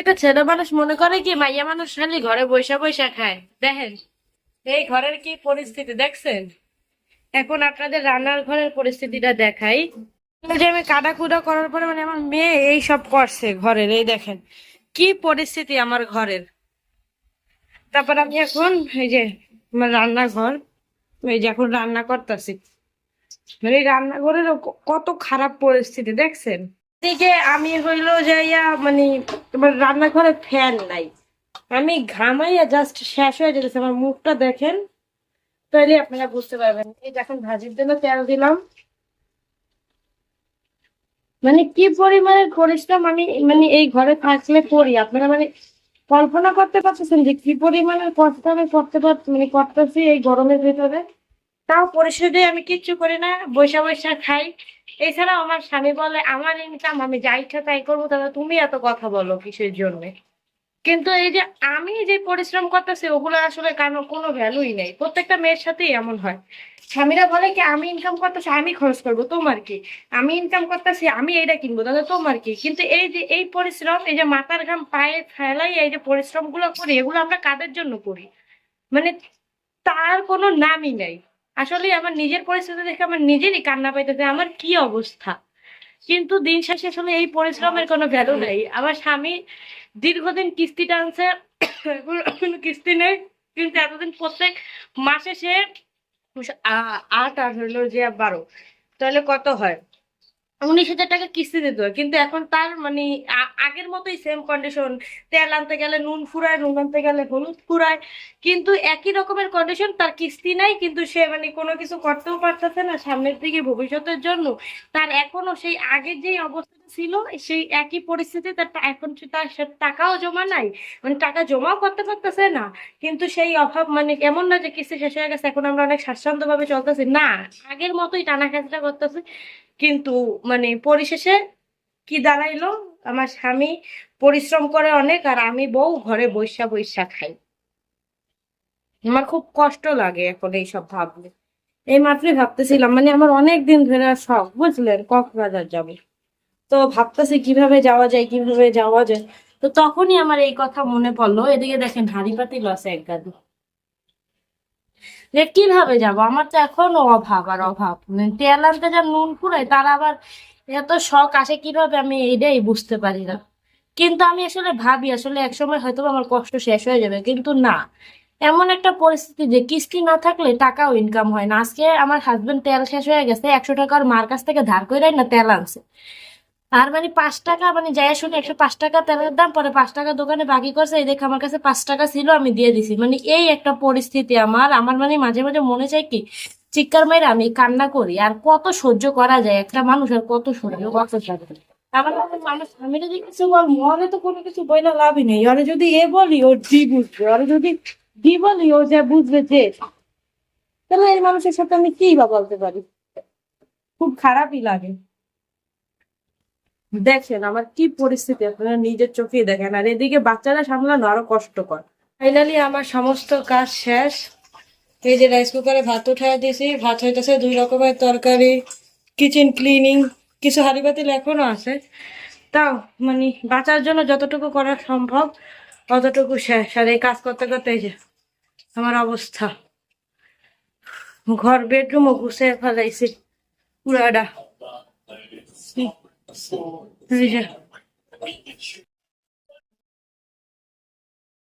একটা ছেলে মানুষ মনে করে কি মাইয়া মানুষ খালি ঘরে বৈশা বৈশা খায়। দেখেন এই ঘরের কি পরিস্থিতি দেখছেন। এখন আপনাদের রান্নার ঘরের পরিস্থিতিটা দেখাই। এই যে আমি কাদা কুদা করার পরে মানে আমার মেয়ে এই সব করছে ঘরের, এই দেখেন কি পরিস্থিতি আমার ঘরের। তারপর আমি এখন এই যে আমার রান্নাঘর, এই যে এখন রান্না করতেছি, মানে এই রান্নাঘরের কত খারাপ পরিস্থিতি দেখছেন। এদিকে আমি হইলো যাইয়া মানে তোমার রান্নাঘরে ফ্যান নাই, আমি ঘামাইয়া জাস্ট শেষ হয়ে যেতেছে। আমার মুখটা দেখেন তাহলে আপনারা বুঝতে পারবেন। এই যে এখন ভাজির জন্য তেল দিলাম, মানে কি পরিমাণের পরিশ্রম আমি মানে এই ঘরে থাকলে করি আপনারা মানে কল্পনা করতে পারতেছেন যে কি পরিমাণের কষ্ট আমি করতে মানে করতেছি এই গরমের ভিতরে। তাও পরিশোধে আমি কিচ্ছু করি না, বৈশা বৈশা খাই। এছাড়া আমার স্বামী বলে আমার ইনকাম আমি যা ইচ্ছা তাই করবো, তাহলে তুমি এত কথা বলো কিসের জন্য। কিন্তু এই যে আমি যে পরিশ্রম করতেছি ওগুলো আসলে কারণ কোনো ভ্যালুই নেই। প্রত্যেকটা মেয়ের সাথেই এমন হয়, স্বামীরা বলে কি আমি ইনকাম করতেছি আমি খরচ করবো তোমার কি, আমি ইনকাম করতেছি আমি এইটা কিনবো তাহলে তোমার কি। কিন্তু এই যে এই পরিশ্রম, এই যে মাথার ঘাম পায়ে ফেলাই এই যে পরিশ্রম গুলো করি এগুলো আমরা কাদের জন্য করি, মানে তার কোনো নামই নাই। আসলে আমার নিজের পরিস্থিতি দেখে আমার নিজেরই কান্না পাইতেছে আমার কি অবস্থা। কিন্তু দিন শেষে আসলে এই পরিশ্রমের কোনো ভ্যালু নেই। আমার স্বামী দীর্ঘদিন কিস্তি টানছে, এখন কোনো কিস্তি নেই, কিন্তু এতদিন প্রত্যেক মাসে সে ৮ আর হলো যে ১২, তাহলে কত হয় ১৯,০০০ টাকা কিস্তি দিতে হয়। কিন্তু এখন তার মানে আগের মতোই সেম কন্ডিশন। তেল আনতে গেলে নুন ফুরায়, নুন আনতে গেলে হলুদ ফুরায়, কিন্তু একই রকমের কন্ডিশন। তার কিস্তি নাই কিন্তু সে মানে কোনো কিছু করতেও পারতেছে না সামনের দিকে ভবিষ্যতের জন্য। তার এখনো সেই আগের যেই অবস্থাটা ছিল সেই একই পরিস্থিতি। তার এখন তার টাকাও জমা নাই, মানে টাকা জমাও করতে পারতেছে না। কিন্তু সেই অভাব মানে এমন না যে কিস্তি শেষ হয়ে গেছে এখন আমরা অনেক স্বাচ্ছন্দ্য ভাবে চলতেছি, না, আগের মতোই টানা খেঁচড়া করতেছে। কিন্তু মানে পরিশেষে কি দাঁড়াইলো, আমার স্বামী পরিশ্রম করে অনেক আর আমি বউ ঘরে বৈশা বৈশা খাই। আমার খুব কষ্ট লাগে এখন এইসব ভাবলে। এই মাত্রই ভাবতেছিলাম মানে আমার অনেক দিন ধরে শখ বুঝলেন কক্সবাজার যাবো। তো ভাবতেছি কিভাবে যাওয়া যায় কিভাবে যাওয়া যায়। তো তখনই আমার এই কথা মনে পড়লো, এদিকে দেখেন হাঁড়ি পাতিল আছে এক গাদু, যে কিভাবে যাব। আমার তো এখনো অভাব আর অভাব, মানে তেল আনতে যা নুন ফুরায় তার আবার এত শখ আসে কিভাবে আমি এইটাই বুঝতে পারি না। কিন্তু আমি আসলে ভাবি আসলে একসময় হয়তো আমার কষ্ট শেষ হয়ে যাবে, কিন্তু না, এমন একটা পরিস্থিতি যে কিস্তি না থাকলে টাকাও ইনকাম হয় না। আজকে আমার হাজবেন্ড তেল শেষ হয়ে গেছে, ১০০ টাকার মার কাছ থেকে ধার করে না তেল আনছে। আর মানে ৫ টাকা মানে যাই শুনে ১০৫ টাকা তেলের দাম, পরে ৫ টাকা দোকানে বাকি করছে, এই দেখে আমার কাছে ৫ টাকা ছিল আমি দিয়ে দিছি। মানে এই একটা পরিস্থিতি আমার আমার মানে মাঝে মাঝে মনে চাই কি চিৎকার মাইরা আমি কান্না করি। আর কত সহ্য করা যায় একটা মানুষ, আর কত সহ্য করতে পারে। আমার মনে মানুষ আমি যদি কিছু বল মনে তো কোনো কিছু বইলে লাভই নেই। ওরে যদি এ বলি ও ডি বুঝবে, ওরে যদি ডি বলি ও যা বুঝবে যে, তাহলে এই মানুষের সাথে আমি কি বা বলতে পারি। খুব খারাপই লাগে। দেখেন আমার কি পরিস্থিতি আপনারা নিজের চোখেই দেখেন, আর এদিকে বাচ্চারা সামলানো আরো কষ্টকর। ফাইনালি আমার সমস্ত কাজ শেষ। এই যে রাইস কুকারে ভাত উঠাই দিয়েছি, ভাত হইতেছে ২ রকমের তরকারি, কিচেন ক্লিনিং, কিছু হাঁড়ি পাতিল এখনো আছে। তাও মানে বাঁচার জন্য যতটুকু করা সম্ভব অতটুকু শেষ। আর এই কাজ করতে করতে এই যে আমার অবস্থা, ঘর বেডরুমও গুছিয়ে ফেলাইছি পুরাটা। এই যে